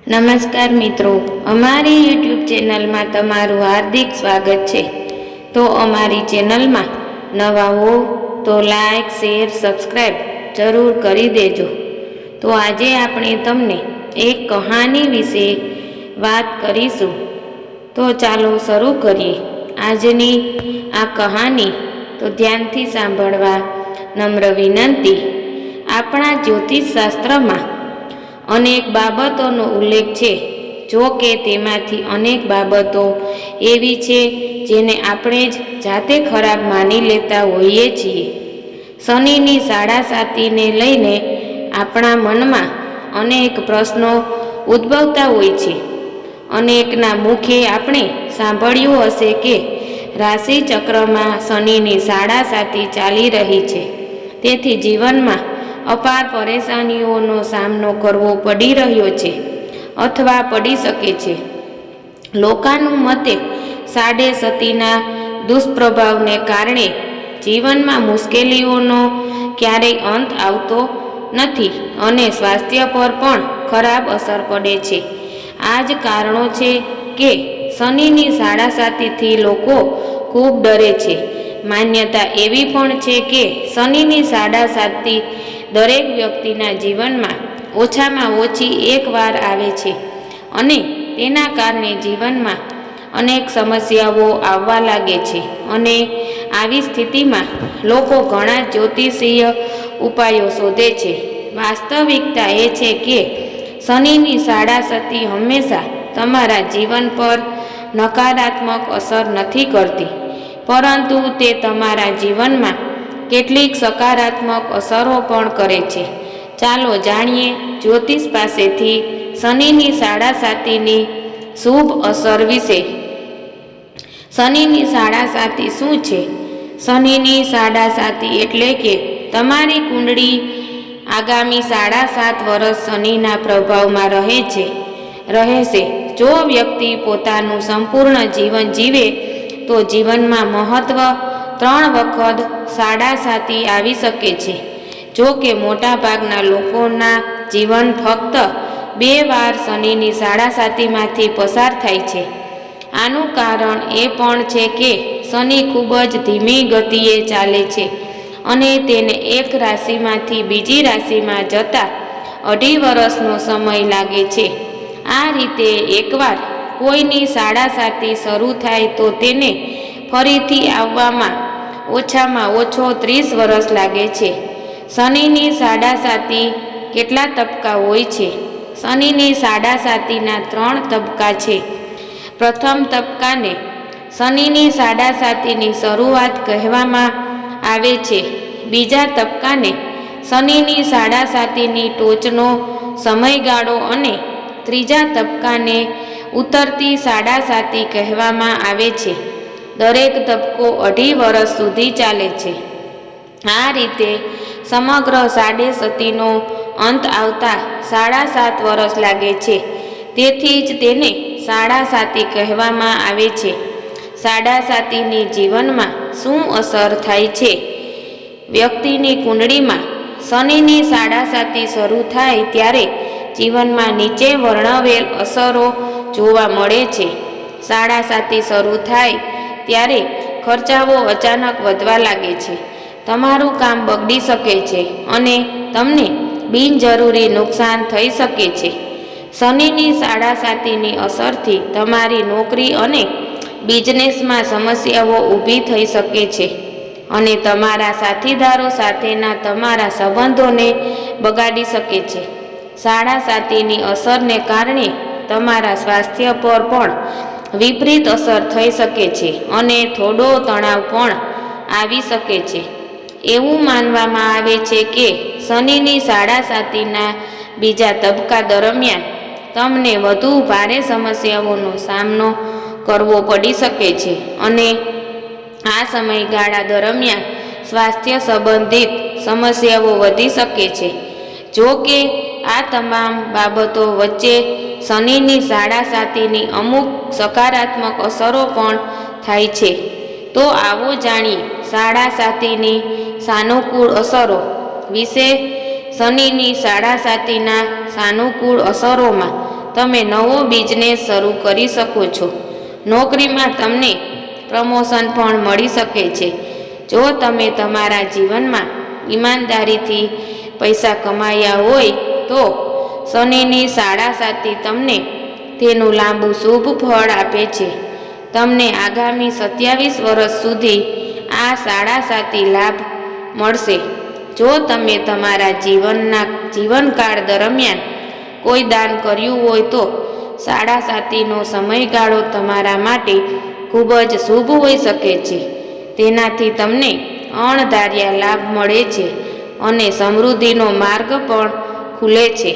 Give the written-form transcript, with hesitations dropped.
નમસ્કાર મિત્રો, અમારી યુટ્યુબ ચેનલમાં તમારું હાર્દિક સ્વાગત છે। તો અમારી ચેનલમાં નવા હો તો લાઈક, શેર, સબસ્ક્રાઈબ જરૂર કરી દેજો। તો આજે આપણે તમને એક કહાની વિશે વાત કરીશું। તો ચાલો શરૂ કરીએ આજની આ કહાની। તો ધ્યાનથી સાંભળવા નમ્ર વિનંતી। આપણા જ્યોતિષ શાસ્ત્રમાં અનેક બાબતોનો ઉલ્લેખ છે, જો કે તેમાંથી અનેક બાબતો એવી છે જેને આપણે જ જાતે ખરાબ માની લેતા હોઈએ છીએ। શનિની સાડાસાતીને લઈને આપણા મનમાં અનેક પ્રશ્નો ઉદ્ભવતા હોય છે। અનેકના મુખે આપણે સાંભળ્યું હશે કે રાશિ ચક્રમાં શનિની સાડાસાતી ચાલી રહી છે, તેથી જીવનમાં અપાર પરેશાનીઓનો સામનો કરવો પડી રહ્યો છે અથવા પડી શકે છે। લોકોનું મતે સાડેસતીના દુષ્પ્રભાવને કારણે જીવનમાં મુશ્કેલીઓનો ક્યારેય અંત આવતો નથી અને સ્વાસ્થ્ય પર પણ ખરાબ અસર પડે છે। આ જ કારણો છે કે શનિની સાડાસાતીથી લોકો ખૂબ ડરે છે। માન્યતા એવી પણ છે કે શનિની સાડાસાતી દરેક વ્યક્તિના જીવનમાં ઓછામાં ઓછી એક વાર આવે છે અને તેના કારણે જીવનમાં અનેક સમસ્યાઓ આવવા લાગે છે અને આવી સ્થિતિમાં લોકો ઘણા જ્યોતિષીય ઉપાયો શોધે છે। વાસ્તવિકતા એ છે કે શનિની સાડાસાતી હંમેશા તમારા જીવન પર નકારાત્મક અસર નથી કરતી, પરંતુ તે તમારા જીવનમાં કેટલીક સકારાત્મક અસરો પણ કરે છે। ચાલો જાણીએ જ્યોતિષ પાસેથી શનિની સાડાસાતીની શુભ અસર વિશે। શનિની સાડાસાતી શું છે? શનિની સાડાસાતી એટલે કે તમારી કુંડળી આગામી 7.5 વર્ષ શનિના પ્રભાવમાં રહેશે। જો વ્યક્તિ પોતાનું સંપૂર્ણ જીવન જીવે તો જીવનમાં મહત્વ 3 વખત સાડાસાતી આવી શકે છે। જો કે મોટાભાગના લોકોના જીવન ફક્ત 2 વાર શનિની સાડાસાતીમાંથી પસાર થાય છે। આનું કારણ એ પણ છે કે શનિ ખૂબ જ ધીમી ગતિએ ચાલે છે અને તેને એક રાશિમાંથી બીજી રાશિમાં જતા 2.5 વર્ષનો સમય લાગે છે। આ રીતે એકવાર કોઈની સાડાસાતી શરૂ થાય તો તેને ફરીથી આવવામાં ઓછામાં ઓછો 30 વર્ષ લાગે છે। શનિની સાડાસાતી કેટલા તબક્કા હોય છે? શનિની સાડાસાતીના 3 તબક્કા છે। પ્રથમ તબક્કાને શનિની સાડાસાતીની શરૂઆત કહેવામાં આવે છે। બીજા તબક્કાને શનિની સાડાસાતીની ટોચનો સમયગાળો અને ત્રીજા તબક્કાને ઉતરતી સાડાસાતી કહેવામાં આવે છે। દરેક તબક્કો 2.5 વર્ષ સુધી ચાલે છે। આ રીતે સમગ્ર સાડેસતીનો અંત આવતા 7.5 વર્ષ લાગે છે। તેથી જ તેને સાડાસાતી કહેવામાં આવે છે। સાડાસાતીની જીવનમાં શું અસર થાય છે? વ્યક્તિની કુંડળીમાં શનિની સાડાસાતી શરૂ થાય ત્યારે જીવનમાં નીચે વર્ણવેલ અસરો જોવા મળે છે। સાડાસાતી શરૂ થાય ત્યારે ખર્ચાઓ અચાનક વધવા લાગે છે, તમારું કામ બગડી શકે છે અને તમને બિનજરૂરી નુકસાન થઈ શકે છે। શનિની સાડાસાતીની અસરથી તમારી નોકરી અને બિઝનેસમાં સમસ્યાઓ ઊભી થઈ શકે છે અને તમારા સાથીદારો સાથેના તમારા સંબંધોને બગાડી શકે છે। સાડાસાતીની અસરને કારણે તમારા સ્વાસ્થ્ય પર પણ વિપરીત અસર થઈ શકે છે અને થોડો તણાવ પણ આવી શકે છે। એવું માનવામાં આવે છે કે શનિની સાડાસાતીના બીજા તબક્કા દરમિયાન તમને વધુ ભારે સમસ્યાઓનો સામનો કરવો પડી શકે છે અને આ સમયગાળા દરમિયાન સ્વાસ્થ્ય સંબંધિત સમસ્યાઓ વધી શકે છે। જો કે આ તમામ બાબતો વચ્ચે શનિની સાડાસાતીની અમુક સકારાત્મક અસરો પણ થાય છે। તો આવો જાણીએ સાડાસાતીની સાનુકૂળ અસરો વિશે। શનિની સાડાસાતીના સાનુકૂળ અસરોમાં તમે નવો બિઝનેસ શરૂ કરી શકો છો. નોકરીમાં તમને પ્રમોશન પણ મળી શકે છે. જો તમે તમારા જીવનમાં ઈમાનદારીથી પૈસા કમાયા હોય તો શનિની સાડાસાતી તમને તેનું લાંબુ શુભ ફળ આપે છે. તમને આગામી 27 વર્ષ સુધી આ સાડાસાતી લાભ મળશે. જો તમે તમારા જીવનકાળ દરમિયાન કોઈ દાન કર્યું હોય તો સાડાસાતીનો સમયગાળો તમારા માટે ખૂબ જ શુભ હોઈ શકે છે. તેનાથી તમને અણધાર્યા લાભ મળે છે અને સમૃદ્ધિનો માર્ગ પણ ખુલે છે.